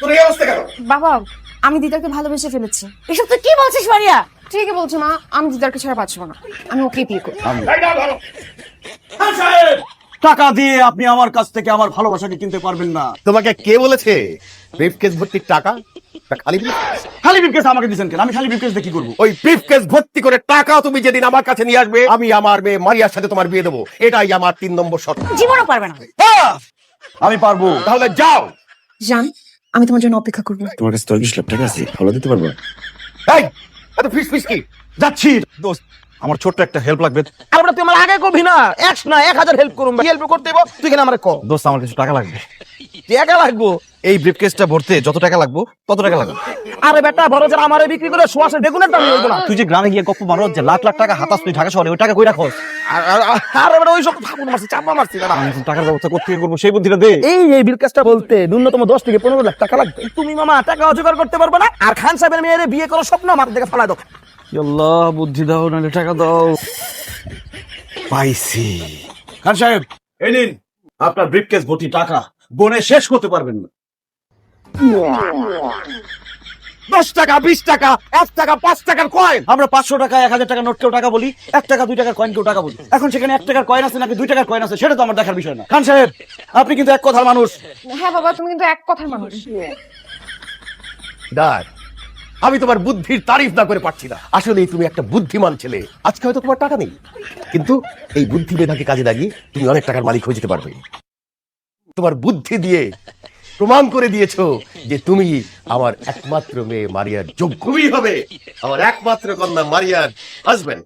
তোর এই অবস্থা কেন? বাবা, আমি দিদাকে ভালোবেসে ফেলেছি। এসব তুই কি বলছিস মারিয়া? ঠিকই বলছো মা, আমি দিদাকে ছাড়া বাঁচবো না। আমি ওকে বিয়ে করবো। এই না, ধরো। খান সাহেব, টাকা দিয়ে আপনি আমার কাছ থেকে আমার ভালোবাসাকে কিনতে পারবেন না। তোমাকে কে বলেছে ব্রিফকেস ভর্তি টাকা? তা খালি briefcase? খালি ব্রিফকেস আমাকে দিবেন কেন? আমি খালি ব্রিফকেস দিয়ে কি করবো? ওই ব্রিফকেস ভর্তি করে টাকা তুমি যেদিন আমার কাছে নিয়ে আসবে, আমি আমার মেয়ে মারিয়ার সাথে তোমার বিয়ে দেবো। এটাই আমার 3 নম্বর শর্ত। জীবনও পারবে না। আমি পারবো। তাহলে যাও। জান, আমি তোমার জন্য অপেক্ষা করবো। তোমার কাছে 30 লাখ টাকা আছে, ভালো দিতে পারবো? এই এত ফিস ফিস কি? যাচ্ছি। দোস্ত, আমার ছোট্ট একটা হেল্প লাগবে। আমরা তুই আমার আগে করবি না, 1 না 1000 হেল্প করুম। হেল্প করতে হইব, তুই কেন আমারে ক? দোস্ত, আমার কিছু টাকা লাগবে। টাকা লাগবো? এই ব্রিফকেসটা ভরতে যত টাকা লাগবে তত টাকা লাগবে। আরে বেটা, বড় যারা আমারে বিক্রি করে সোয়াশে বেগুনের দাম হইব না। তুই যে গ্রামে গিয়ে গপ্প মারো যে লাখ লাখ টাকা হাতাস তুই ঢাকা শহরে, ওই টাকা কই রাখোস? আরে বেটা, ওই সব ফাগুন মারছি, চাপা মারছি না। আমি এখন টাকার ব্যবস্থা করতে করবো, সেই বুদ্ধিটা দে। এই বিলকাজটা বলতে ন্যূনতম 10 থেকে 15 লাখ টাকা লাগবে। তুমি মামা টাকা জোগাড় করতে পারবে না, আর খান সাহেবের মেয়েরে বিয়ে করার স্বপ্ন আমার থেকে ফালা দাও। আল্লাহ, বুদ্ধি দাও, নাহলে টাকা দাও। পাইছি। খান সাহেব, এই নিন আপনার ব্রিফকেস ভর্তি টাকা। বনে শেষ করতে পারবেন না। 10 টাকা, 20 টাকা, 1 টাকা, 5 টাকার কয়েন। আমরা 500 টাকা, 1000 টাকা নোটকেও টাকা বলি, 1 টাকা 2 টাকার কয়েনকেও টাকা বলি। এখন সেখানে 1 টাকার কয়েন আছে নাকি 2 টাকার কয়েন আছে, সেটা তো আমার দেখার বিষয় না। খান সাহেব, আপনি কিন্তু এক কথার মানুষ। হ্যাঁ বাবা, তুমি কিন্তু এক কথার মানুষ। দাঁড়, আমি তোমার বুদ্ধির তারিফ না করে পারছি না। আসলে তুমি একটা বুদ্ধিমান ছেলে। আজকে হয়তো তোমার টাকা নেই, কিন্তু এই বুদ্ধি মেধাকে কাজে লাগিয়ে তুমি অনেক টাকার মালিক হয়ে যেতে পারবে। তোমার বুদ্ধি দিয়ে প্রমাণ করে দিয়েছো যে তুমি আমার একমাত্র মেয়ে মারিয়ার যোগ্য। তুমি হবে আমার একমাত্র কন্যা মারিয়ার হাজবেন্ড।